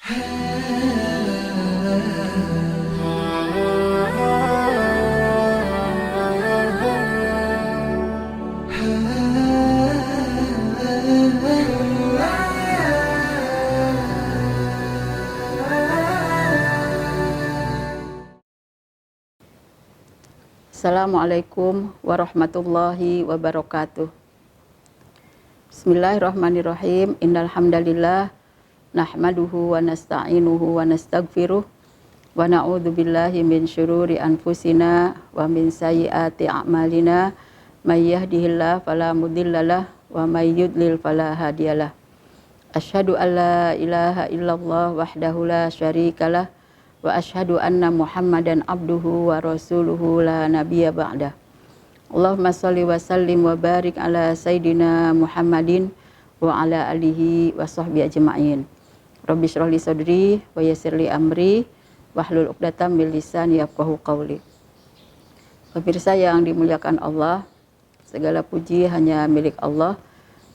Assalamualaikum warahmatullahi wabarakatuh. Bismillahirrahmanirrahim. Innal hamdalillah nahmaduhu wa nasta'inuhu wa nastaghfiruh wa na'udzu billahi min syururi anfusina wa min sayyiati a'malina. May yahdihillahu fala mudhillalah wa may yudlil fala hadiyalah. Asyhadu an la ilaha illallah wahdahu la syarikalah wa asyhadu anna Muhammadan abduhu wa rasuluhu la nabiyya ba'dah. Allahumma shalli wa sallim wa barik ala sayyidina Muhammadin wa ala alihi wa sahbihi ajma'in. Rabbi shrah li sadri wa yassir li amri wahlul 'uqdatam min lisani yafqahu qawli. Pemirsa yang dimuliakan Allah, segala puji hanya milik Allah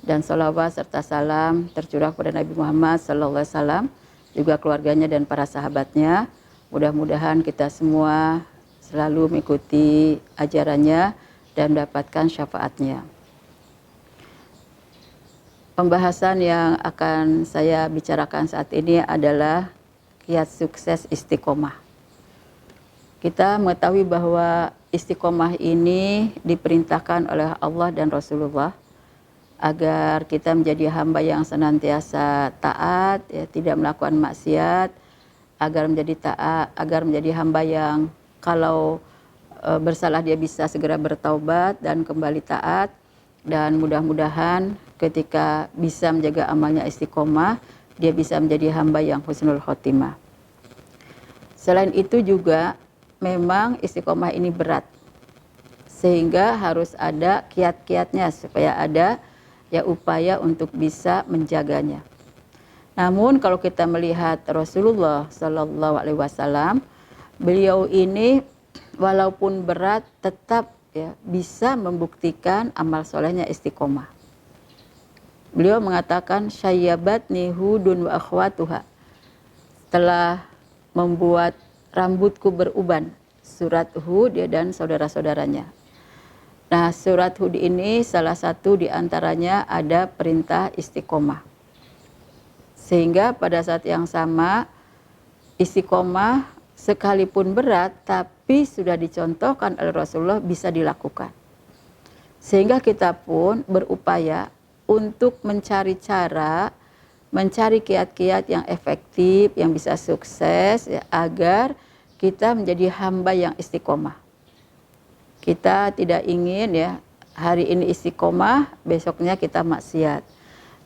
dan salawat serta salam tercurah kepada Nabi Muhammad sallallahu alaihi wasallam, juga keluarganya dan para sahabatnya. Mudah-mudahan kita semua selalu mengikuti ajarannya dan mendapatkan syafaatnya. Pembahasan yang akan saya bicarakan saat ini adalah kiat sukses istiqomah. Kita mengetahui bahwa istiqomah ini diperintahkan oleh Allah dan Rasulullah agar kita menjadi hamba yang senantiasa taat, ya, tidak melakukan maksiat, agar menjadi hamba yang kalau bersalah dia bisa segera bertaubat dan kembali taat, dan mudah-mudahan ketika bisa menjaga amalnya istiqomah, dia bisa menjadi hamba yang husnul khotimah. Selain itu juga memang istiqomah ini berat, sehingga harus ada kiat-kiatnya supaya ada ya upaya untuk bisa menjaganya. Namun kalau kita melihat Rasulullah Sallallahu Alaihi Wasallam, beliau ini walaupun berat tetap ya bisa membuktikan amal solehnya istiqomah. Beliau mengatakan syayyabatni hudun wa akhwatuha, telah membuat rambutku beruban, surat Hud ya, dan saudara-saudaranya. Nah, surat Hud ini salah satu diantaranya ada perintah istiqomah. Sehingga pada saat yang sama istiqomah sekalipun berat tapi sudah dicontohkan oleh Rasulullah bisa dilakukan. Sehingga kita pun berupaya untuk mencari cara, mencari kiat-kiat yang efektif, yang bisa sukses ya, agar kita menjadi hamba yang istiqomah. Kita tidak ingin ya hari ini istiqomah, besoknya kita maksiat.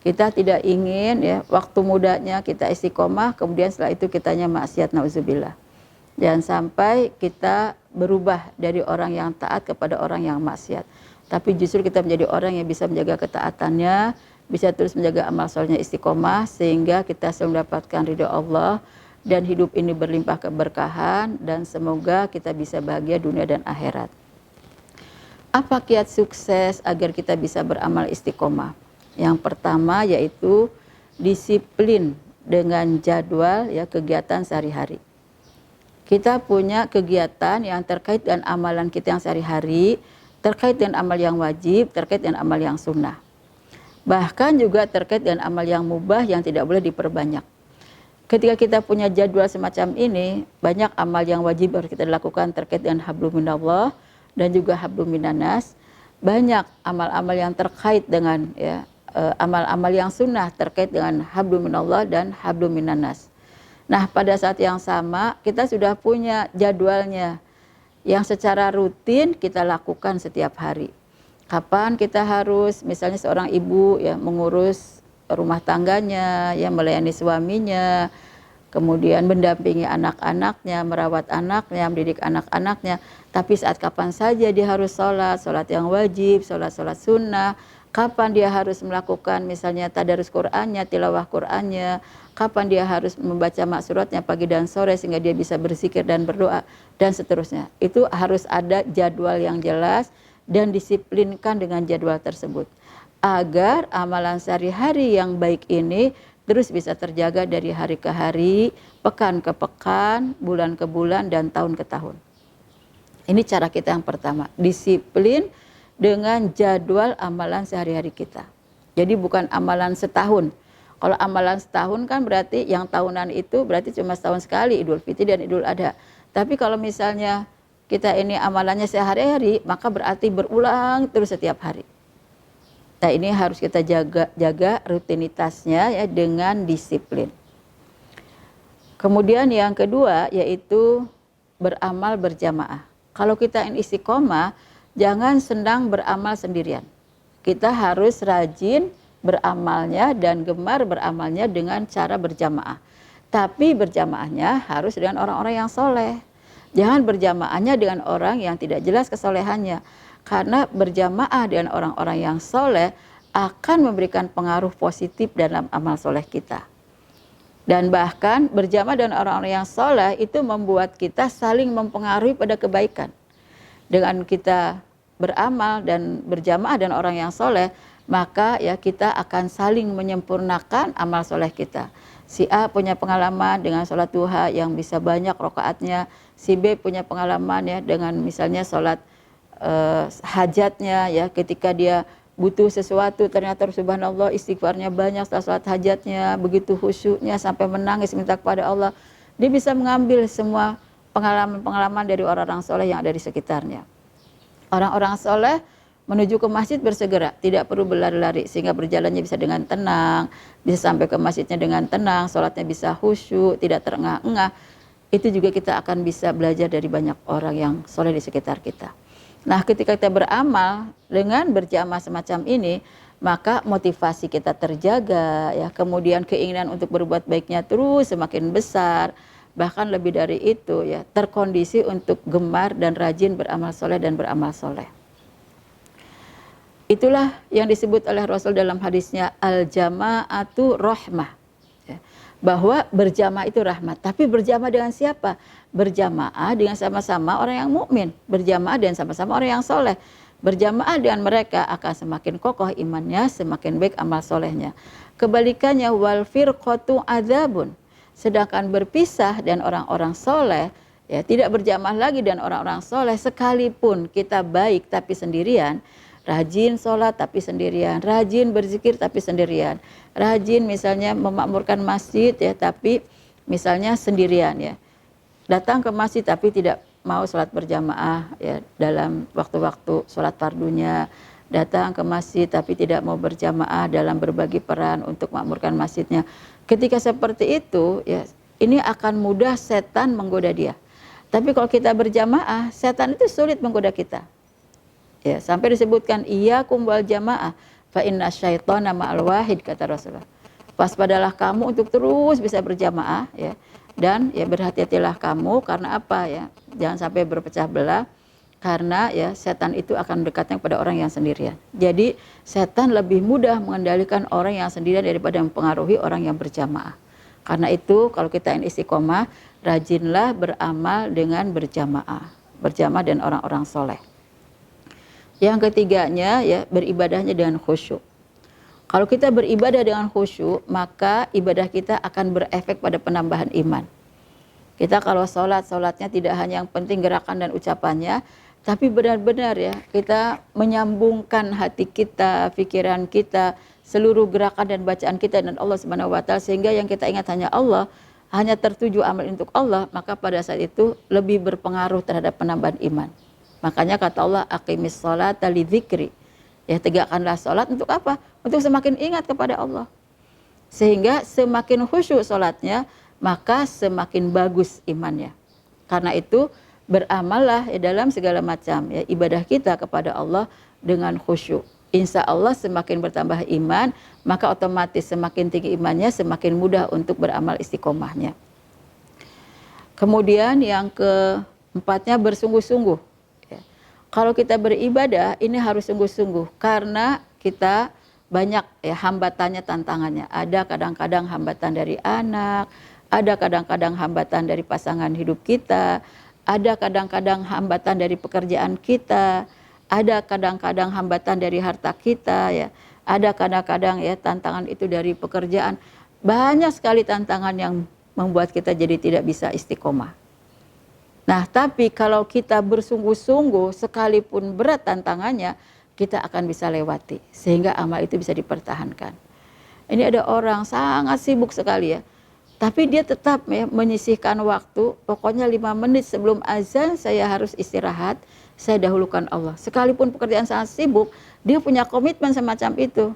Kita tidak ingin ya waktu mudanya kita istiqomah, kemudian setelah itu kitanya maksiat, nauzubillah. Jangan sampai kita berubah dari orang yang taat kepada orang yang maksiat. Tapi justru kita menjadi orang yang bisa menjaga ketaatannya, bisa terus menjaga amal solehnya istiqomah, sehingga kita selalu mendapatkan ridha Allah dan hidup ini berlimpah keberkahan, dan semoga kita bisa bahagia dunia dan akhirat. Apa kiat sukses agar kita bisa beramal istiqomah? Yang pertama yaitu disiplin dengan jadwal ya kegiatan sehari-hari. Kita punya kegiatan yang terkait dengan amalan kita yang sehari-hari, terkait dengan amal yang wajib, terkait dengan amal yang sunnah. Bahkan juga terkait dengan amal yang mubah yang tidak boleh diperbanyak. Ketika kita punya jadwal semacam ini, banyak amal yang wajib harus kita lakukan terkait dengan hablum minallah dan juga hablum minannas. Banyak amal-amal yang terkait dengan ya amal-amal yang sunnah terkait dengan hablum minallah dan hablum minannas. Nah, pada saat yang sama kita sudah punya jadwalnya yang secara rutin kita lakukan setiap hari. Kapan kita harus, misalnya seorang ibu ya mengurus rumah tangganya, ya melayani suaminya, kemudian mendampingi anak-anaknya, merawat anaknya, mendidik anak-anaknya. Tapi saat kapan saja dia harus sholat yang wajib, sholat sunnah, kapan dia harus melakukan misalnya tadarus Qur'annya, tilawah Qur'annya, kapan dia harus membaca maksuratnya pagi dan sore sehingga dia bisa berzikir dan berdoa, dan seterusnya. Itu harus ada jadwal yang jelas dan disiplinkan dengan jadwal tersebut, agar amalan sehari-hari yang baik ini terus bisa terjaga dari hari ke hari, pekan ke pekan, bulan ke bulan, dan tahun ke tahun. Ini cara kita yang pertama, disiplin dengan jadwal amalan sehari-hari kita. Jadi bukan amalan setahun. Kalau amalan setahun kan berarti yang tahunan itu berarti cuma setahun sekali, Idul Fitri dan Idul Adha. Tapi kalau misalnya kita ini amalannya sehari-hari, maka berarti berulang terus setiap hari. Nah, ini harus kita jaga rutinitasnya ya dengan disiplin. Kemudian yang kedua yaitu beramal berjamaah. Kalau kita ini istiqomah, jangan senang beramal sendirian. Kita harus rajin beramalnya dan gemar beramalnya dengan cara berjamaah. Tapi berjamaahnya harus dengan orang-orang yang soleh. Jangan berjamaahnya dengan orang yang tidak jelas kesolehannya. Karena berjamaah dengan orang-orang yang soleh akan memberikan pengaruh positif dalam amal soleh kita. Dan bahkan berjamaah dengan orang-orang yang soleh itu membuat kita saling mempengaruhi pada kebaikan. Dengan kita beramal dan berjamaah dengan orang yang soleh, maka ya kita akan saling menyempurnakan amal soleh kita. Si A punya pengalaman dengan sholat duha yang bisa banyak rakaatnya, si B punya pengalaman ya dengan misalnya sholat hajatnya ya, ketika dia butuh sesuatu ternyata subhanallah istighfarnya banyak setelah sholat hajatnya, begitu khusyuknya sampai menangis minta kepada Allah. Dia bisa mengambil semua pengalaman-pengalaman dari orang-orang soleh yang ada di sekitarnya. Orang-orang soleh menuju ke masjid bersegera, tidak perlu berlari-lari, sehingga berjalannya bisa dengan tenang, bisa sampai ke masjidnya dengan tenang, sholatnya bisa khusyuk, tidak terengah-engah. Itu juga kita akan bisa belajar dari banyak orang yang soleh di sekitar kita. Nah, ketika kita beramal dengan berjamaah semacam ini, maka motivasi kita terjaga, ya, kemudian keinginan untuk berbuat baiknya terus semakin besar, bahkan lebih dari itu, ya, terkondisi untuk gemar dan rajin beramal soleh dan beramal soleh. Itulah yang disebut oleh Rasul dalam hadisnya al-jama'atu rahmah, ya, bahwa berjamaah itu rahmat. Tapi berjamaah dengan siapa? Berjamaah dengan sama-sama orang yang mukmin, berjamaah dengan sama-sama orang yang soleh. Berjamaah dengan mereka akan semakin kokoh imannya, semakin baik amal solehnya. Kebalikannya wal firqatu adzabun. Sedangkan berpisah dan orang-orang soleh, ya, tidak berjamaah lagi dan orang-orang soleh, sekalipun kita baik tapi sendirian, rajin sholat tapi sendirian, rajin berzikir tapi sendirian, rajin misalnya memakmurkan masjid ya tapi misalnya sendirian ya, datang ke masjid tapi tidak mau sholat berjamaah ya dalam waktu-waktu sholat fardunya, datang ke masjid tapi tidak mau berjamaah dalam berbagi peran untuk memakmurkan masjidnya. Ketika seperti itu ya, ini akan mudah setan menggoda dia. Tapi kalau kita berjamaah, setan itu sulit menggoda kita. Ya, sampai disebutkan iyyakum wal jamaah fa inna syaitana ma'al wahid, kata Rasulullah. Waspadalah kamu untuk terus bisa berjamaah ya. Dan ya berhati-hatilah kamu karena apa ya? Jangan sampai berpecah belah karena ya setan itu akan mendekatnya kepada orang yang sendirian. Jadi setan lebih mudah mengendalikan orang yang sendirian daripada mempengaruhi orang yang berjamaah. Karena itu kalau kita ingin istiqomah, rajinlah beramal dengan berjamaah. Berjamaah dan orang-orang soleh. Yang ketiganya ya beribadahnya dengan khusyuk. Kalau kita beribadah dengan khusyuk, maka ibadah kita akan berefek pada penambahan iman. Kita kalau sholatnya tidak hanya yang penting gerakan dan ucapannya, tapi benar-benar ya kita menyambungkan hati kita, pikiran kita, seluruh gerakan dan bacaan kita dan Allah Subhanahu wa taala, sehingga yang kita ingat hanya Allah, hanya tertuju amal untuk Allah, maka pada saat itu lebih berpengaruh terhadap penambahan iman. Makanya kata Allah, aqimis sholata lidzikri. Ya, tegakkanlah sholat untuk apa? Untuk semakin ingat kepada Allah. Sehingga semakin khusyuk sholatnya, maka semakin bagus imannya. Karena itu beramallah ya dalam segala macam ya ibadah kita kepada Allah dengan khusyuk. Insya Allah semakin bertambah iman, maka otomatis semakin tinggi imannya, semakin mudah untuk beramal istiqomahnya. Kemudian yang keempatnya bersungguh-sungguh. Kalau kita beribadah ini harus sungguh-sungguh karena kita banyak ya hambatannya, tantangannya. Ada kadang-kadang hambatan dari anak, ada kadang-kadang hambatan dari pasangan hidup kita, ada kadang-kadang hambatan dari pekerjaan kita, ada kadang-kadang hambatan dari harta kita ya, ada kadang-kadang ya tantangan itu dari pekerjaan. Banyak sekali tantangan yang membuat kita jadi tidak bisa istiqomah. Nah, tapi kalau kita bersungguh-sungguh sekalipun berat tantangannya, kita akan bisa lewati sehingga amal itu bisa dipertahankan. Ini ada orang sangat sibuk sekali ya, tapi dia tetap ya menyisihkan waktu, pokoknya 5 menit sebelum azan saya harus istirahat, saya dahulukan Allah. Sekalipun pekerjaan sangat sibuk, dia punya komitmen semacam itu.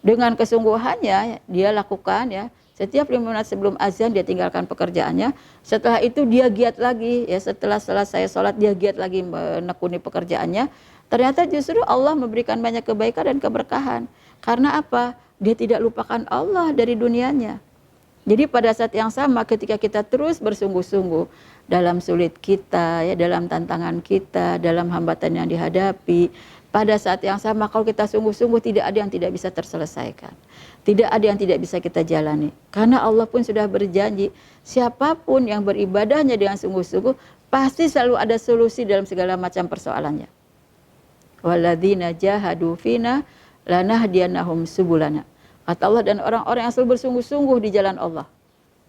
Dengan kesungguhannya dia lakukan ya, setiap 5 menit sebelum azan dia tinggalkan pekerjaannya. Setelah itu dia giat lagi ya, setelah selesai sholat dia giat lagi menekuni pekerjaannya. Ternyata justru Allah memberikan banyak kebaikan dan keberkahan. Karena apa? Dia tidak lupakan Allah dari dunianya. Jadi pada saat yang sama ketika kita terus bersungguh-sungguh dalam sulit kita, ya, dalam tantangan kita, dalam hambatan yang dihadapi, pada saat yang sama kalau kita sungguh-sungguh tidak ada yang tidak bisa terselesaikan. Tidak ada yang tidak bisa kita jalani. Karena Allah pun sudah berjanji, siapapun yang beribadahnya dengan sungguh-sungguh, pasti selalu ada solusi dalam segala macam persoalannya. Walladzina jahadu fina lanahdiyannahum subulana. Kata Allah, dan orang-orang yang selalu bersungguh-sungguh di jalan Allah.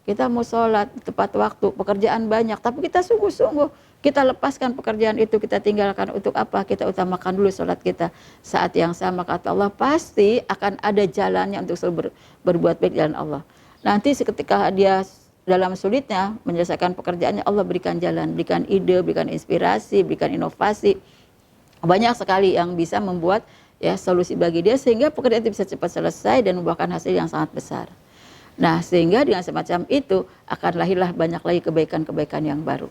Kita mau sholat tepat waktu, pekerjaan banyak, tapi kita sungguh-sungguh. Kita lepaskan pekerjaan itu, kita tinggalkan untuk apa? Kita utamakan dulu sholat kita. Saat yang sama kata Allah, pasti akan ada jalannya untuk selalu berbuat baik di jalan Allah. Nanti seketika dia dalam sulitnya menyelesaikan pekerjaannya, Allah berikan jalan, berikan ide, berikan inspirasi, berikan inovasi. Banyak sekali yang bisa membuat ya solusi bagi dia sehingga pekerjaan itu bisa cepat selesai dan membuahkan hasil yang sangat besar. Nah, sehingga dengan semacam itu akan lahirlah banyak lagi kebaikan-kebaikan yang baru.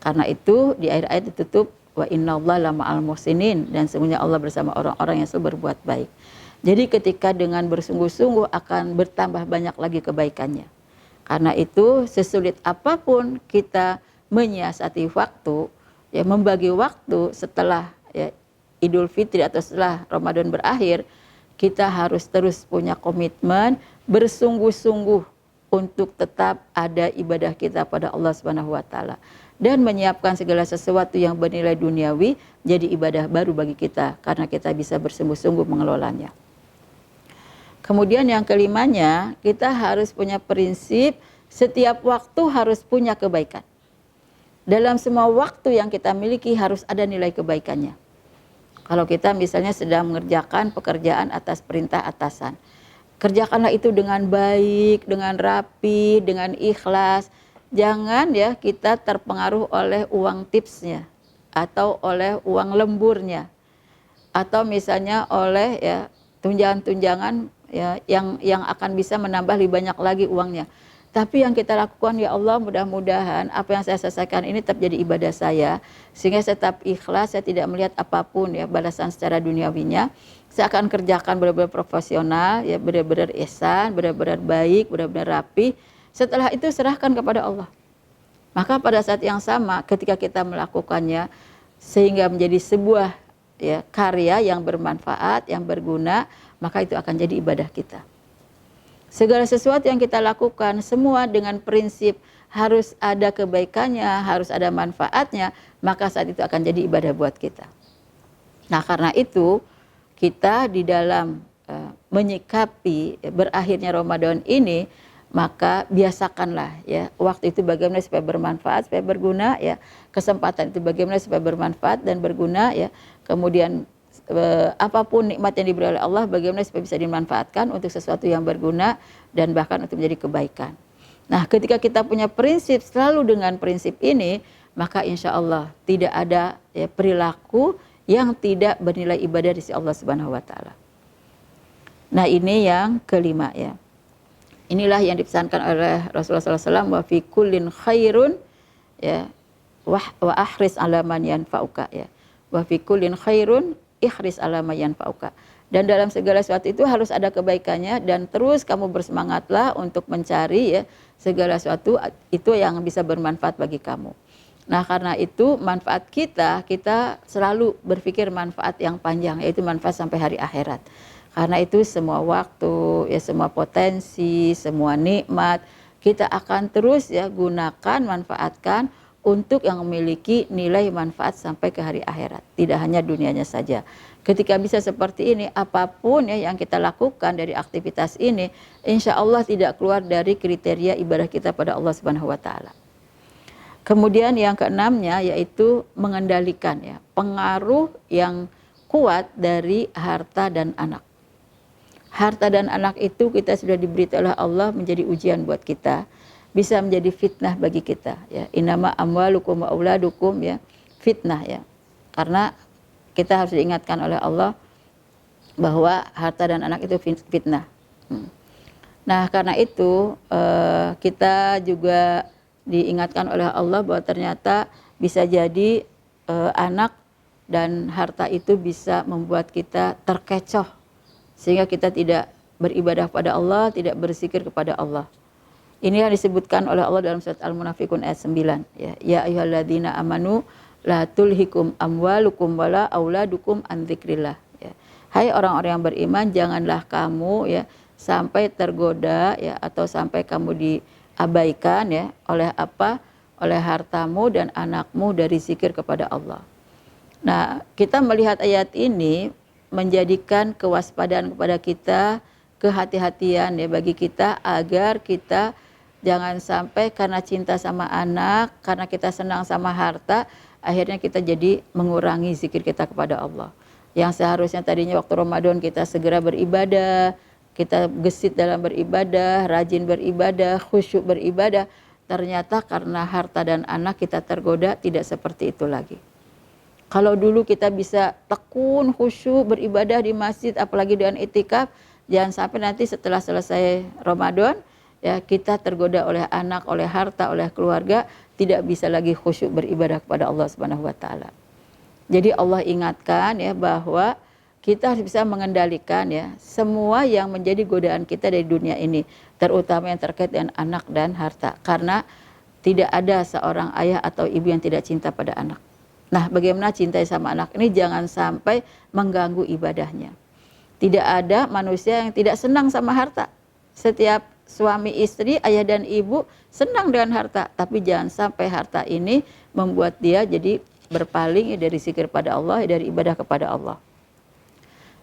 Karena itu di akhir ayat ditutup wa innallaha ma'al muhsinin, dan sesungguhnya Allah bersama orang-orang yang selalu berbuat baik. Jadi ketika dengan bersungguh-sungguh akan bertambah banyak lagi kebaikannya. Karena itu sesulit apapun kita menyiasati waktu, ya membagi waktu setelah ya Idul Fitri atau setelah Ramadan berakhir, kita harus terus punya komitmen bersungguh-sungguh untuk tetap ada ibadah kita pada Allah Subhanahu wa taala dan menyiapkan segala sesuatu yang bernilai duniawi jadi ibadah baru bagi kita karena kita bisa bersungguh-sungguh mengelolanya. Kemudian yang kelimanya, kita harus punya prinsip setiap waktu harus punya kebaikan. Dalam semua waktu yang kita miliki harus ada nilai kebaikannya. Kalau kita misalnya sedang mengerjakan pekerjaan atas perintah atasan, kerjakanlah itu dengan baik, dengan rapi, dengan ikhlas. Jangan ya kita terpengaruh oleh uang tipsnya atau oleh uang lemburnya atau misalnya oleh ya tunjangan-tunjangan ya yang akan bisa menambah lebih banyak lagi uangnya. Tapi yang kita lakukan, ya Allah, mudah-mudahan apa yang saya selesaikan ini tetap jadi ibadah saya, sehingga saya tetap ikhlas, saya tidak melihat apapun ya balasan secara duniawinya. Saya akan kerjakan benar-benar profesional, ya benar-benar ihsan, benar-benar baik, benar-benar rapi. Setelah itu serahkan kepada Allah. Maka pada saat yang sama ketika kita melakukannya sehingga menjadi sebuah ya karya yang bermanfaat, yang berguna, maka itu akan jadi ibadah kita. Segala sesuatu yang kita lakukan semua dengan prinsip harus ada kebaikannya, harus ada manfaatnya, maka saat itu akan jadi ibadah buat kita. Nah, karena itu kita di dalam menyikapi berakhirnya Ramadan ini, maka biasakanlah ya waktu itu bagaimana supaya bermanfaat, supaya berguna ya, kesempatan itu bagaimana supaya bermanfaat dan berguna ya. Kemudian apapun nikmat yang diberi oleh Allah bagaimana supaya bisa dimanfaatkan untuk sesuatu yang berguna dan bahkan untuk menjadi kebaikan. Nah, ketika kita punya prinsip selalu dengan prinsip ini, maka insya Allah tidak ada ya, perilaku yang tidak bernilai ibadah di sisi Allah Subhanahu wa taala. Nah, ini yang kelima ya. Inilah yang dipesankan oleh Rasulullah SAW, wa fi kullin khairun ya wa ahris ala man yanfa'uka ya. Wa fi kullin khairun ikhris ala ma yanfa'uka. Dan dalam segala sesuatu itu harus ada kebaikannya dan terus kamu bersemangatlah untuk mencari ya segala sesuatu itu yang bisa bermanfaat bagi kamu. Nah, karena itu manfaat kita selalu berpikir manfaat yang panjang, yaitu manfaat sampai hari akhirat. Karena itu semua waktu, ya semua potensi, semua nikmat kita akan terus ya gunakan, manfaatkan untuk yang memiliki nilai manfaat sampai ke hari akhirat. Tidak hanya dunianya saja. Ketika bisa seperti ini, apapun ya yang kita lakukan dari aktivitas ini, insya Allah tidak keluar dari kriteria ibadah kita pada Allah Subhanahu wa Ta'ala. Kemudian yang keenamnya yaitu mengendalikan ya pengaruh yang kuat dari harta dan anak. Harta dan anak itu kita sudah diberitahu oleh Allah menjadi ujian buat kita, bisa menjadi fitnah bagi kita ya. Innama amwalukum wa auladukum ya fitnah ya. Karena kita harus diingatkan oleh Allah bahwa harta dan anak itu fitnah. Nah, karena itu kita juga diingatkan oleh Allah bahwa ternyata bisa jadi anak dan harta itu bisa membuat kita terkecoh sehingga kita tidak beribadah pada Allah, tidak berzikir kepada Allah. Ini yang disebutkan oleh Allah dalam surat Al-Munafiqun ayat 9 ya. Ya ayyuhalladzina amanu la tulhikum amwalukum wala auladukum an dzikrillah ya. Hai orang-orang yang beriman, janganlah kamu ya sampai tergoda ya atau sampai kamu diabaikan ya oleh apa? Oleh hartamu dan anakmu dari zikir kepada Allah. Nah, kita melihat ayat ini menjadikan kewaspadaan kepada kita, kehati-hatian ya bagi kita agar kita jangan sampai karena cinta sama anak, karena kita senang sama harta, akhirnya kita jadi mengurangi zikir kita kepada Allah. Yang seharusnya tadinya waktu Ramadan kita segera beribadah, kita gesit dalam beribadah, rajin beribadah, khusyuk beribadah, ternyata karena harta dan anak kita tergoda tidak seperti itu lagi. Kalau dulu kita bisa tekun khusyuk beribadah di masjid apalagi dengan itikaf, jangan sampai nanti setelah selesai Ramadan ya kita tergoda oleh anak, oleh harta, oleh keluarga, tidak bisa lagi khusyuk beribadah kepada Allah Subhanahu wa Ta'ala. Jadi Allah ingatkan ya bahwa kita harus bisa mengendalikan ya semua yang menjadi godaan kita dari dunia ini, terutama yang terkait dengan anak dan harta, karena tidak ada seorang ayah atau ibu yang tidak cinta pada anak. Nah, bagaimana cintai sama anak ini jangan sampai mengganggu ibadahnya. Tidak ada manusia yang tidak senang sama harta. Setiap suami istri, ayah dan ibu senang dengan harta, tapi jangan sampai harta ini membuat dia jadi berpaling dari zikir pada Allah, dari ibadah kepada Allah.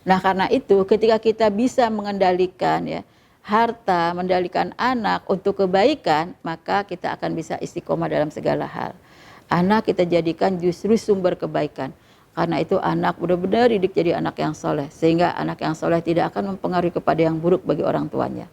Nah, karena itu ketika kita bisa mengendalikan ya harta, mengendalikan anak untuk kebaikan, maka kita akan bisa istiqomah dalam segala hal. Anak kita jadikan justru sumber kebaikan. Karena itu anak benar-benar didik jadi anak yang soleh, sehingga anak yang soleh tidak akan mempengaruhi kepada yang buruk bagi orang tuanya.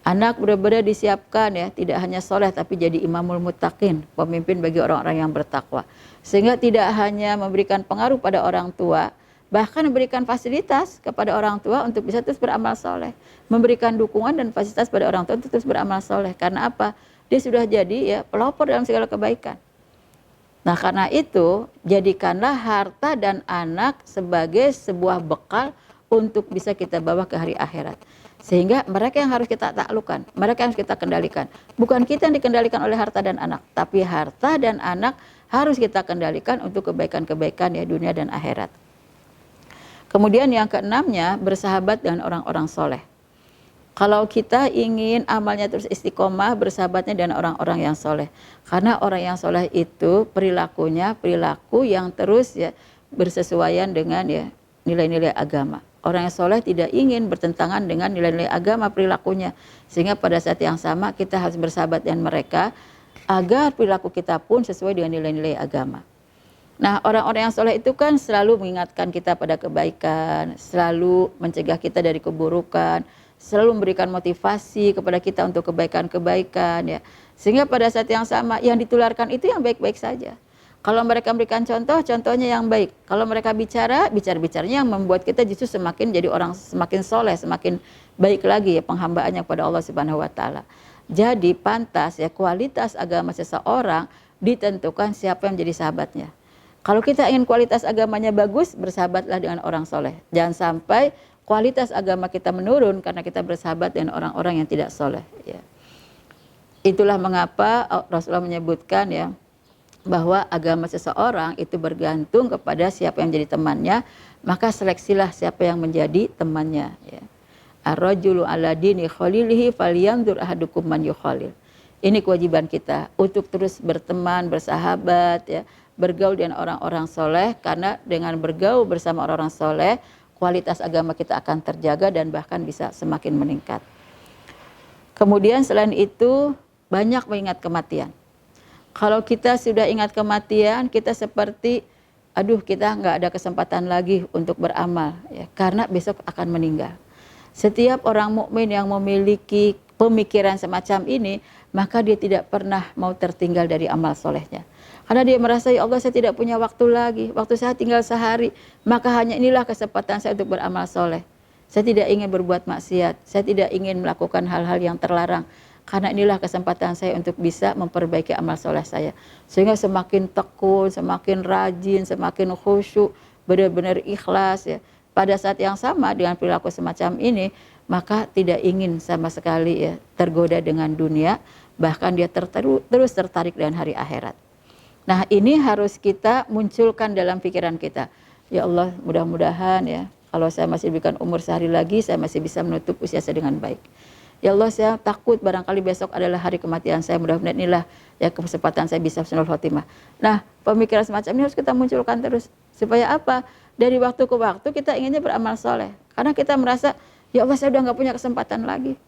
Anak benar-benar disiapkan ya, tidak hanya soleh tapi jadi imamul muttaqin, pemimpin bagi orang-orang yang bertakwa. Sehingga tidak hanya memberikan pengaruh pada orang tua, bahkan memberikan fasilitas kepada orang tua untuk bisa terus beramal soleh. Memberikan dukungan dan fasilitas pada orang tua untuk terus beramal soleh. Karena apa? Dia sudah jadi ya pelopor dalam segala kebaikan. Nah, karena itu jadikanlah harta dan anak sebagai sebuah bekal untuk bisa kita bawa ke hari akhirat. Sehingga mereka yang harus kita taklukkan, mereka yang harus kita kendalikan. Bukan kita yang dikendalikan oleh harta dan anak, tapi harta dan anak harus kita kendalikan untuk kebaikan-kebaikan ya dunia dan akhirat. Kemudian yang keenamnya, bersahabat dengan orang-orang soleh. Kalau kita ingin amalnya terus istiqomah, bersahabatnya dengan orang-orang yang soleh. Karena orang yang soleh itu perilakunya perilaku yang terus ya bersesuaian dengan ya nilai-nilai agama. Orang yang soleh tidak ingin bertentangan dengan nilai-nilai agama perilakunya. Sehingga pada saat yang sama kita harus bersahabat dengan mereka agar perilaku kita pun sesuai dengan nilai-nilai agama. Nah, orang-orang yang soleh itu kan selalu mengingatkan kita pada kebaikan, selalu mencegah kita dari keburukan, selalu memberikan motivasi kepada kita untuk kebaikan-kebaikan ya. Sehingga pada saat yang sama yang ditularkan itu yang baik-baik saja. Kalau mereka memberikan contoh, contohnya yang baik. Kalau mereka bicaranya yang membuat kita justru semakin jadi orang semakin soleh, semakin baik lagi ya penghambaannya kepada Allah Subhanahu wa Ta'ala. Jadi pantas ya kualitas agama seseorang ditentukan siapa yang menjadi sahabatnya. Kalau kita ingin kualitas agamanya bagus, bersahabatlah dengan orang soleh. Jangan sampai kualitas agama kita menurun karena kita bersahabat dengan orang-orang yang tidak soleh. Ya. Itulah mengapa Rasulullah menyebutkan ya bahwa agama seseorang itu bergantung kepada siapa yang menjadi temannya, maka seleksilah siapa yang menjadi temannya. Ya. Ar-rajulu ala dini khalilihi falyanzur ahadukum man yukhalil. Ini kewajiban kita untuk terus berteman, bersahabat, ya, bergaul dengan orang-orang soleh, karena dengan bergaul bersama orang-orang soleh, kualitas agama kita akan terjaga dan bahkan bisa semakin meningkat. Kemudian selain itu, banyak mengingat kematian. Kalau kita sudah ingat kematian, kita seperti, aduh kita nggak ada kesempatan lagi untuk beramal, ya, karena besok akan meninggal. Setiap orang mukmin yang memiliki pemikiran semacam ini, maka dia tidak pernah mau tertinggal dari amal solehnya. Karena dia merasa, ya Allah saya tidak punya waktu lagi, waktu saya tinggal sehari, maka hanya inilah kesempatan saya untuk beramal soleh. Saya tidak ingin berbuat maksiat, saya tidak ingin melakukan hal-hal yang terlarang. Karena inilah kesempatan saya untuk bisa memperbaiki amal soleh saya. Sehingga semakin tekun, semakin rajin, semakin khusyuk, benar-benar ikhlas, ya. Pada saat yang sama dengan perilaku semacam ini, maka tidak ingin sama sekali, ya, tergoda dengan dunia, bahkan dia terus tertarik dengan hari akhirat. Nah, ini harus kita munculkan dalam pikiran kita. Ya Allah, mudah-mudahan, ya, kalau saya masih diberikan umur sehari lagi, saya masih bisa menutup usia saya dengan baik. Ya Allah, saya takut barangkali besok adalah hari kematian saya, mudah-mudahan inilah, ya, kesempatan saya bisa husnul khotimah. Nah, pemikiran semacam ini harus kita munculkan terus. Supaya apa? Dari waktu ke waktu kita inginnya beramal soleh. Karena kita merasa, ya Allah saya udah gak punya kesempatan lagi.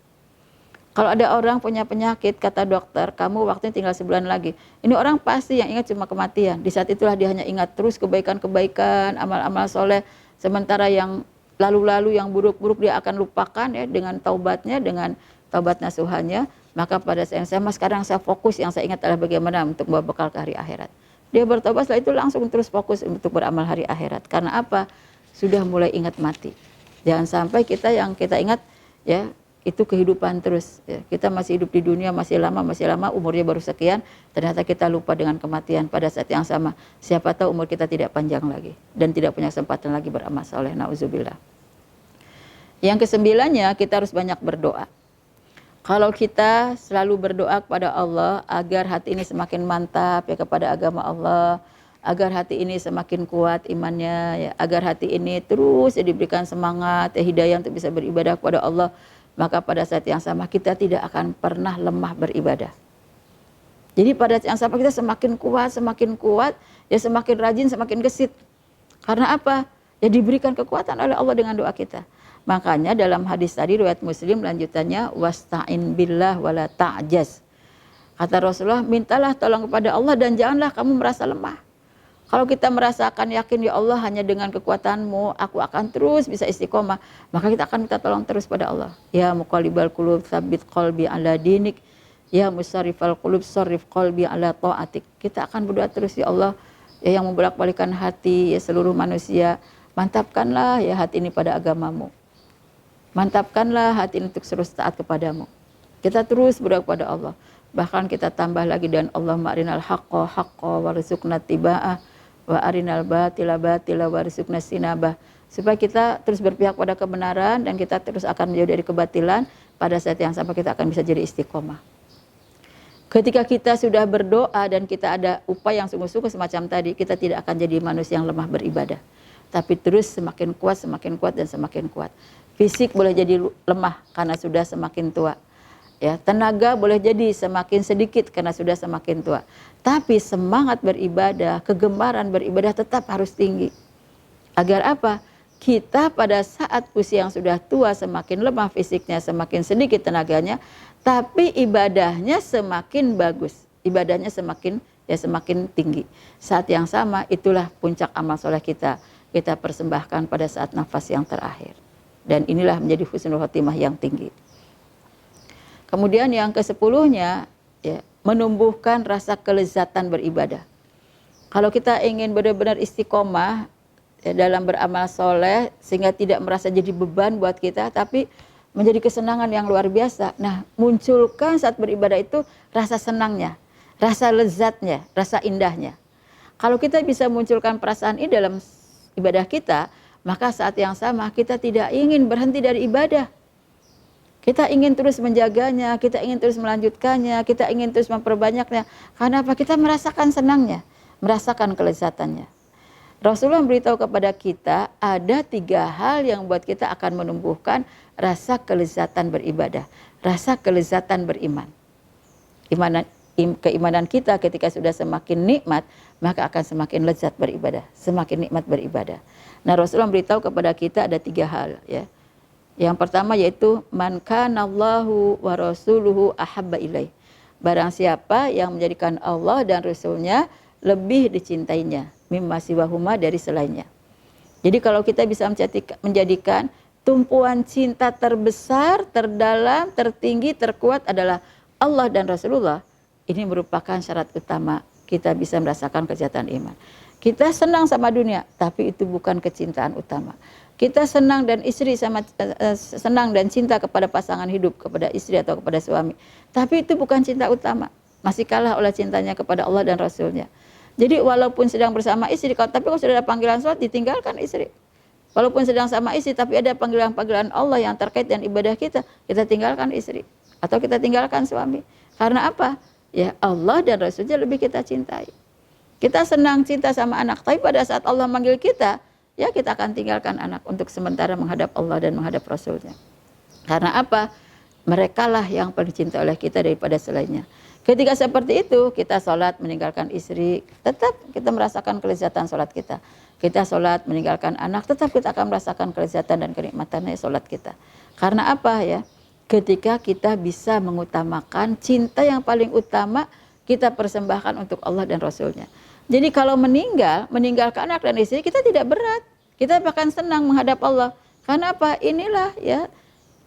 Kalau ada orang punya penyakit, kata dokter, kamu waktunya tinggal sebulan lagi. Ini orang pasti yang ingat cuma kematian. Di saat itulah dia hanya ingat terus kebaikan-kebaikan, amal-amal soleh. Sementara yang lalu-lalu yang buruk-buruk dia akan lupakan, ya, dengan taubatnya, dengan taubat nasuhannya. Maka pada saat yang sama sekarang saya fokus, yang saya ingat adalah bagaimana untuk membawa bekal ke hari akhirat. Dia bertobat, setelah itu langsung terus fokus untuk beramal hari akhirat. Karena apa? Sudah mulai ingat mati. Jangan sampai kita yang kita ingat, ya, itu kehidupan terus, ya. Kita masih hidup di dunia masih lama, umurnya baru sekian, ternyata kita lupa dengan kematian pada saat yang sama. Siapa tahu umur kita tidak panjang lagi dan tidak punya kesempatan lagi beramal soleh. Nauzubillah. Yang kesembilannya, kita harus banyak berdoa. Kalau kita selalu berdoa kepada Allah agar hati ini semakin mantap, ya, kepada agama Allah, agar hati ini semakin kuat imannya, ya, agar hati ini terus, ya, diberikan semangat, ya, hidayah untuk bisa beribadah kepada Allah, maka pada saat yang sama kita tidak akan pernah lemah beribadah. Jadi pada saat yang sama kita semakin kuat, ya, semakin rajin, semakin gesit. Karena apa? Ya, diberikan kekuatan oleh Allah dengan doa kita. Makanya dalam hadis tadi riwayat Muslim lanjutannya, wasta'in billah wala ta'jaz. Kata Rasulullah, mintalah tolong kepada Allah dan janganlah kamu merasa lemah. Kalau kita merasakan yakin, ya Allah hanya dengan kekuatanmu aku akan terus bisa istiqomah, maka kita akan minta tolong terus pada Allah. Ya muqallibal qulub tsabbit qalbi ala dinik, ya musarrifal qulub sarrif qalbi ala ta'atik. Kita akan berdoa terus, ya Allah, ya, yang membolak-balikan hati, ya, seluruh manusia, mantapkanlah, ya, hati ini pada agamamu. Mantapkanlah hati ini untuk terus taat kepadamu. Kita terus berdoa kepada Allah. Bahkan kita tambah lagi dan Allahumma arinal haqqa haqqa warzuqna tiba'ah wa arinal batila batila warzuqna sinabah. Supaya kita terus berpihak pada kebenaran dan kita terus akan menjauh dari kebatilan, pada saat yang sama kita akan bisa jadi istiqomah. Ketika kita sudah berdoa dan kita ada upaya yang sungguh-sungguh semacam tadi, kita tidak akan jadi manusia yang lemah beribadah. Tapi terus semakin kuat dan semakin kuat. Fisik boleh jadi lemah karena sudah semakin tua. Ya, tenaga boleh jadi semakin sedikit karena sudah semakin tua. Tapi semangat beribadah, kegemaran beribadah tetap harus tinggi. Agar apa? Kita pada saat usia yang sudah tua, semakin lemah fisiknya, semakin sedikit tenaganya, tapi ibadahnya semakin bagus. Ibadahnya semakin tinggi. Saat yang sama itulah puncak amal soleh kita persembahkan pada saat nafas yang terakhir. Dan inilah menjadi husnul khotimah yang tinggi. Kemudian yang ke-10-nya, ya, menumbuhkan rasa kelezatan beribadah. Kalau kita ingin benar-benar istiqomah, ya, dalam beramal soleh sehingga tidak merasa jadi beban buat kita, tapi menjadi kesenangan yang luar biasa. Nah, munculkan saat beribadah itu rasa senangnya, rasa lezatnya, rasa indahnya. Kalau kita bisa munculkan perasaan ini dalam ibadah kita, maka saat yang sama kita tidak ingin berhenti dari ibadah. Kita ingin terus menjaganya, kita ingin terus melanjutkannya, kita ingin terus memperbanyaknya. Karena apa? Kita merasakan senangnya, merasakan kelezatannya. Rasulullah memberitahu kepada kita ada 3 hal yang buat kita akan menumbuhkan rasa kelezatan beribadah, rasa kelezatan beriman. keimanan kita ketika sudah semakin nikmat, maka akan semakin lezat beribadah, semakin nikmat beribadah. Nah, Rasulullah beritahu kepada kita ada 3 hal ya. Yang pertama yaitu man kanallahu wa rasuluhu ahabba ilaih. Barang siapa yang menjadikan Allah dan Rasulnya lebih dicintainya mimma siwahuma, dari selainnya. Jadi kalau kita bisa menjadikan tumpuan cinta terbesar, terdalam, tertinggi, terkuat adalah Allah dan Rasulullah, ini merupakan syarat utama kita bisa merasakan kejahatan iman. Kita senang sama dunia, tapi itu bukan kecintaan utama. Kita senang dan senang dan cinta kepada pasangan hidup, kepada istri atau kepada suami, tapi itu bukan cinta utama. Masih kalah oleh cintanya kepada Allah dan Rasulnya. Jadi walaupun sedang bersama istri, tapi kalau sudah ada panggilan sholat, ditinggalkan istri. Walaupun sedang sama istri, tapi ada panggilan-panggilan Allah yang terkait dengan ibadah kita tinggalkan istri. Atau kita tinggalkan suami. Karena apa? Ya Allah dan Rasulnya lebih kita cintai. Kita senang cinta sama anak, tapi pada saat Allah manggil kita, ya kita akan tinggalkan anak untuk sementara menghadap Allah dan menghadap Rasulnya. Karena apa? Merekalah yang paling dicintai oleh kita daripada selainnya. Ketika seperti itu, kita sholat meninggalkan istri, tetap kita merasakan kelezatan sholat kita. Kita sholat meninggalkan anak, tetap kita akan merasakan kelezatan dan kenikmatannya sholat kita. Karena apa ya? Ketika kita bisa mengutamakan cinta yang paling utama, kita persembahkan untuk Allah dan Rasulnya. Jadi kalau meninggalkan anak dan istri, kita tidak berat. Kita bahkan senang menghadap Allah. Karena apa? Inilah ya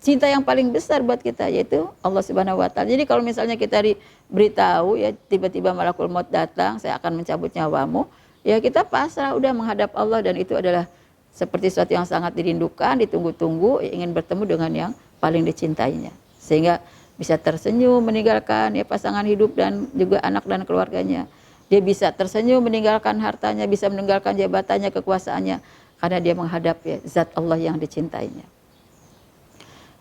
cinta yang paling besar buat kita, yaitu Allah Subhanahu wa taala. Jadi kalau misalnya kita diberitahu ya tiba-tiba malakul maut datang, saya akan mencabut nyawamu, ya kita pasrah udah menghadap Allah, dan itu adalah seperti sesuatu yang sangat dirindukan, ditunggu-tunggu, ingin bertemu dengan yang paling dicintainya. Sehingga bisa tersenyum meninggalkan ya pasangan hidup dan juga anak dan keluarganya. Dia bisa tersenyum meninggalkan hartanya, bisa meninggalkan jabatannya, kekuasaannya, karena dia menghadap ya zat Allah yang dicintainya.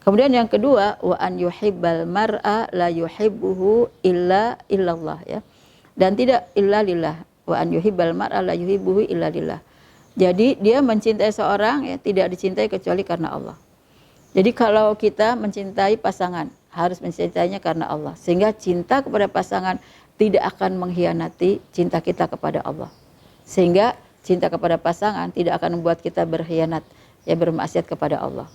Kemudian yang kedua, wa an yuhibbal mar'a la yuhibbuhu illa illallah ya. Dan tidak illa lillah. Wa an yuhibbal mar'a la yuhibbuhu illa lillah. Jadi dia mencintai seorang ya tidak dicintai kecuali karena Allah. Jadi kalau kita mencintai pasangan, harus mencintainya karena Allah. Sehingga cinta kepada pasangan tidak akan mengkhianati cinta kita kepada Allah. Sehingga cinta kepada pasangan tidak akan membuat kita berkhianat, ya bermaksiat kepada Allah.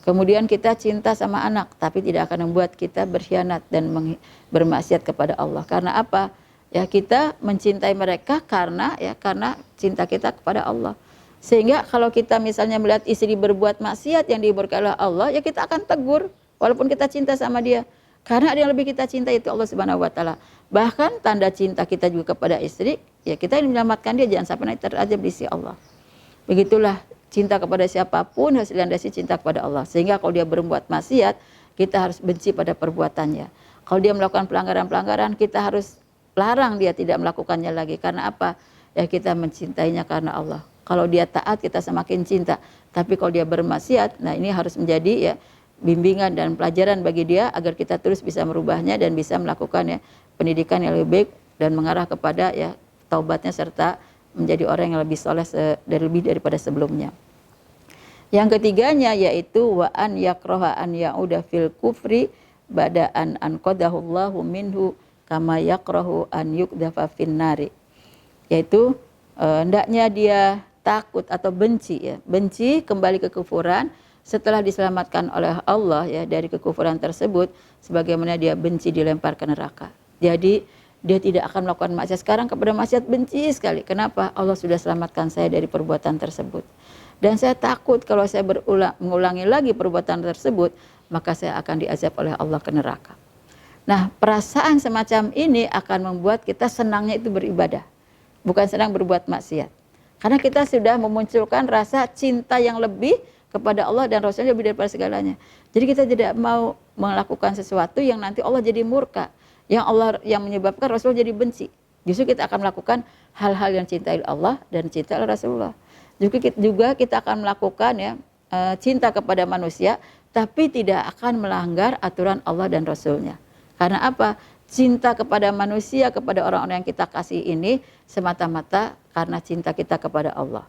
Kemudian kita cinta sama anak, tapi tidak akan membuat kita berkhianat dan bermaksiat kepada Allah. Karena apa? Ya kita mencintai mereka karena cinta kita kepada Allah. Sehingga kalau kita misalnya melihat istri berbuat maksiat yang diberkahi oleh Allah, ya kita akan tegur walaupun kita cinta sama dia. Karena ada yang lebih kita cinta, itu Allah Subhanahu wa taala. Bahkan tanda cinta kita juga kepada istri, ya kita ingin menyelamatkan dia jangan sampai nanti terajab di sisi Allah. Begitulah cinta kepada siapapun hasil landasi cinta kepada Allah. Sehingga kalau dia berbuat maksiat, kita harus benci pada perbuatannya. Kalau dia melakukan pelanggaran-pelanggaran, kita harus larang dia tidak melakukannya lagi. Karena apa? Ya kita mencintainya karena Allah. Kalau dia taat, kita semakin cinta. Tapi kalau dia bermaksiat, nah ini harus menjadi ya bimbingan dan pelajaran bagi dia agar kita terus bisa merubahnya dan bisa melakukan ya pendidikan yang lebih baik dan mengarah kepada ya taubatnya serta menjadi orang yang lebih soleh lebih daripada sebelumnya. Yang ketiganya yaitu wa an yakraha an ya'uda fil kufri ba'da an anqadahullahu minhu kama yakrahu an yukdafa fin nari. Yaitu hendaknya dia takut atau benci kembali ke kekufuran setelah diselamatkan oleh Allah ya dari kekufuran tersebut, sebagaimana dia benci dilempar ke neraka. Jadi dia tidak akan melakukan maksiat. Sekarang kepada maksiat benci sekali. Kenapa? Allah sudah selamatkan saya dari perbuatan tersebut. Dan saya takut kalau saya mengulangi lagi perbuatan tersebut, maka saya akan diazab oleh Allah ke neraka. Nah, perasaan semacam ini akan membuat kita senangnya itu beribadah, bukan senang berbuat maksiat. Karena kita sudah memunculkan rasa cinta yang lebih kepada Allah dan Rasulnya lebih daripada segalanya. Jadi kita tidak mau melakukan sesuatu yang nanti Allah jadi murka, yang menyebabkan Rasul jadi benci. Justru kita akan melakukan hal-hal yang cintai Allah dan cinta Rasulullah. Juga kita akan melakukan ya cinta kepada manusia, tapi tidak akan melanggar aturan Allah dan Rasulnya. Karena apa? Cinta kepada manusia, kepada orang-orang yang kita kasih ini semata-mata karena cinta kita kepada Allah.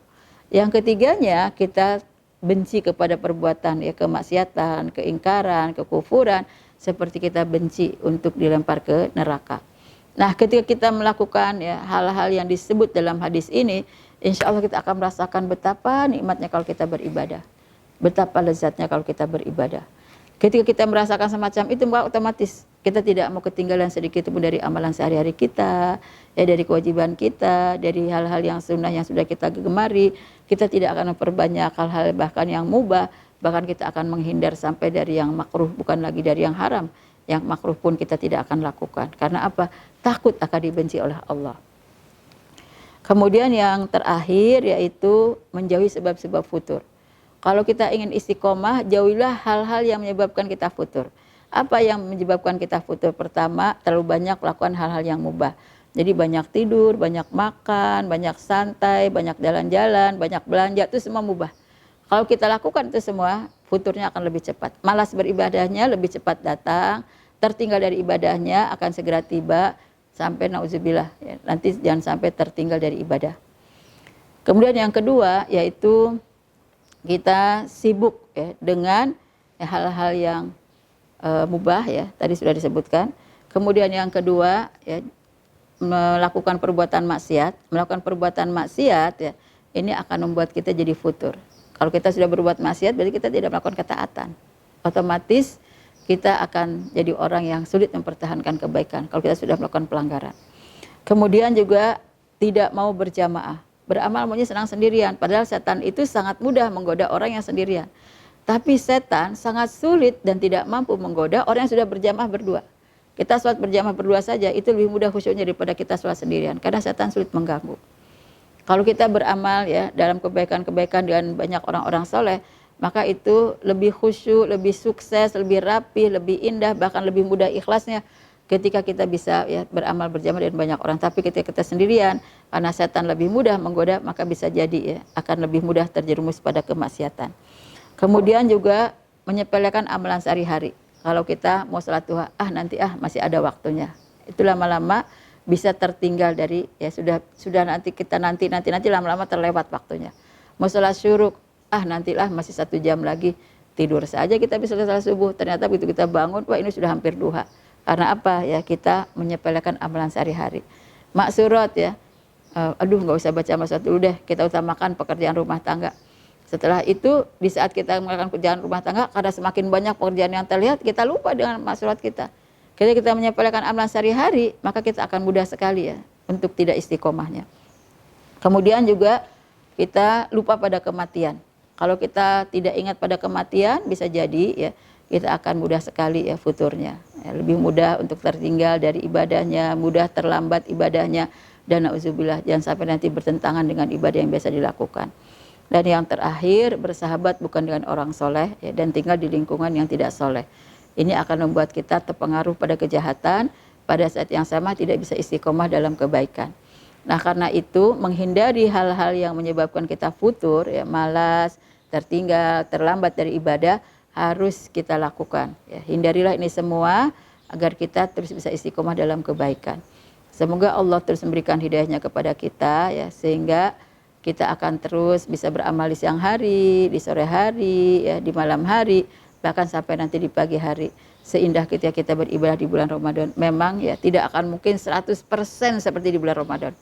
Yang ketiganya, kita benci kepada perbuatan ya kemaksiatan, keingkaran, kekufuran, seperti kita benci untuk dilempar ke neraka. Nah, ketika kita melakukan ya hal-hal yang disebut dalam hadis ini, insya Allah kita akan merasakan betapa nikmatnya kalau kita beribadah, betapa lezatnya kalau kita beribadah. Ketika kita merasakan semacam itu, maka otomatis kita tidak mau ketinggalan sedikit pun dari amalan sehari-hari kita, ya dari kewajiban kita, dari hal-hal yang sunnah yang sudah kita gemari. Kita tidak akan memperbanyak hal-hal bahkan yang mubah, bahkan kita akan menghindar sampai dari yang makruh, bukan lagi dari yang haram. Yang makruh pun kita tidak akan lakukan. Karena apa? Takut akan dibenci oleh Allah. Kemudian yang terakhir yaitu menjauhi sebab-sebab futur. Kalau kita ingin istiqomah, jauhilah hal-hal yang menyebabkan kita futur. Apa yang menyebabkan kita futur? Pertama, terlalu banyak melakukan hal-hal yang mubah. Jadi banyak tidur, banyak makan, banyak santai, banyak jalan-jalan, banyak belanja, itu semua mubah. Kalau kita lakukan itu semua, futurnya akan lebih cepat. Malas beribadahnya lebih cepat datang, tertinggal dari ibadahnya akan segera tiba, sampai nauzubillah, ya, nanti jangan sampai tertinggal dari ibadah. Kemudian yang kedua yaitu kita sibuk ya dengan hal-hal yang mubah ya, tadi sudah disebutkan. Kemudian yang kedua ya, melakukan perbuatan maksiat ya, ini akan membuat kita jadi futur. Kalau kita sudah berbuat maksiat berarti kita tidak melakukan ketaatan. Otomatis kita akan jadi orang yang sulit mempertahankan kebaikan kalau kita sudah melakukan pelanggaran. Kemudian juga tidak mau berjamaah. Beramal maunya senang sendirian, padahal setan itu sangat mudah menggoda orang yang sendirian. Tapi setan sangat sulit dan tidak mampu menggoda orang yang sudah berjamaah berdua. Kita sholat berjamaah berdua saja itu lebih mudah khusyuknya daripada kita sholat sendirian, karena setan sulit mengganggu. Kalau kita beramal ya dalam kebaikan-kebaikan dengan banyak orang-orang soleh, maka itu lebih khusyuk, lebih sukses, lebih rapi, lebih indah, bahkan lebih mudah ikhlasnya ketika kita bisa ya beramal berjamaah dengan banyak orang. Tapi ketika kita sendirian, karena setan lebih mudah menggoda, maka bisa jadi ya akan lebih mudah terjerumus pada kemaksiatan. Kemudian juga menyepelekan amalan sehari-hari. Kalau kita mau sholat duha, nanti masih ada waktunya. Itu lama-lama bisa tertinggal dari ya sudah nanti lama-lama terlewat waktunya. Mau sholat syuruk, nantilah masih 1 jam lagi, tidur saja kita bisa sholat subuh. Ternyata begitu kita bangun, wah ini sudah hampir duha. Karena apa ya, kita menyepelekan amalan sehari-hari. Maksurat ya, nggak usah baca maksurat dulu deh, kita utamakan pekerjaan rumah tangga. Setelah itu di saat kita melakukan pekerjaan rumah tangga, karena semakin banyak pekerjaan yang terlihat, kita lupa dengan maksurat kita. Ketika kita menyepelekan amalan sehari-hari, maka kita akan mudah sekali ya untuk tidak istiqomahnya. Kemudian juga kita lupa pada kematian. Kalau kita tidak ingat pada kematian, bisa jadi ya kita akan mudah sekali ya futurnya. Ya, lebih mudah untuk tertinggal dari ibadahnya, mudah terlambat ibadahnya, dan nauzubillah jangan sampai nanti bertentangan dengan ibadah yang biasa dilakukan. Dan yang terakhir, bersahabat bukan dengan orang soleh ya, dan tinggal di lingkungan yang tidak soleh. Ini akan membuat kita terpengaruh pada kejahatan, pada saat yang sama tidak bisa istiqomah dalam kebaikan. Nah karena itu menghindari hal-hal yang menyebabkan kita futur, ya, malas, tertinggal, terlambat dari ibadah, harus kita lakukan. Ya, hindarilah ini semua agar kita terus bisa istiqomah dalam kebaikan. Semoga Allah terus memberikan hidayahnya kepada kita ya, sehingga kita akan terus bisa beramal di siang hari, di sore hari, ya, di malam hari, bahkan sampai nanti di pagi hari. Seindah ketika kita beribadah di bulan Ramadan. Memang ya tidak akan mungkin 100% seperti di bulan Ramadan.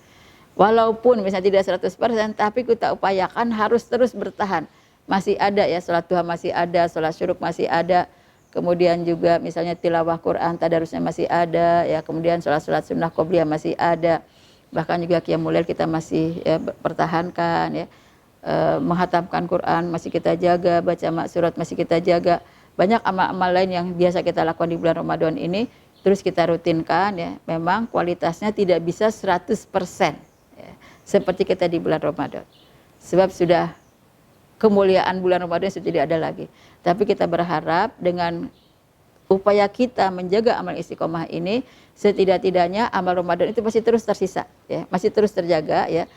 Walaupun misalnya tidak 100%, tapi kita upayakan harus terus bertahan. Masih ada ya sholat duha, masih ada sholat syuruk, masih ada. Kemudian juga misalnya tilawah Quran, tadarusnya masih ada ya. Kemudian sholat-sholat sunnah qobliyah masih ada. Bahkan juga qiyamul lail kita masih ya, pertahankan ya. Menghatamkan Quran masih kita jaga, baca maksurat masih kita jaga. Banyak amal-amal lain yang biasa kita lakukan di bulan Ramadan ini terus kita rutinkan ya. Memang kualitasnya tidak bisa 100% ya, seperti kita di bulan Ramadan. Sebab sudah kemuliaan bulan Ramadan sudah tidak ada lagi. Tapi kita berharap dengan upaya kita menjaga amal istiqomah ini, setidak-tidaknya amal Ramadan itu masih terus tersisa, ya, masih terus terjaga ya.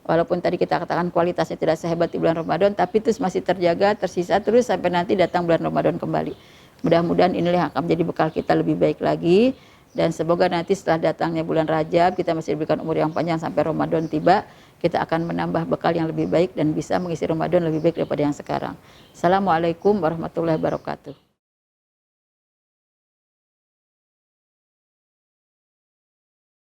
Walaupun tadi kita katakan kualitasnya tidak sehebat di bulan Ramadan, tapi itu masih terjaga, tersisa terus sampai nanti datang bulan Ramadan kembali. Mudah-mudahan inilah yang akan menjadi bekal kita lebih baik lagi. Dan semoga nanti setelah datangnya bulan Rajab, kita masih diberikan umur yang panjang sampai Ramadan tiba, kita akan menambah bekal yang lebih baik dan bisa mengisi Ramadan lebih baik daripada yang sekarang. Assalamualaikum warahmatullahi wabarakatuh.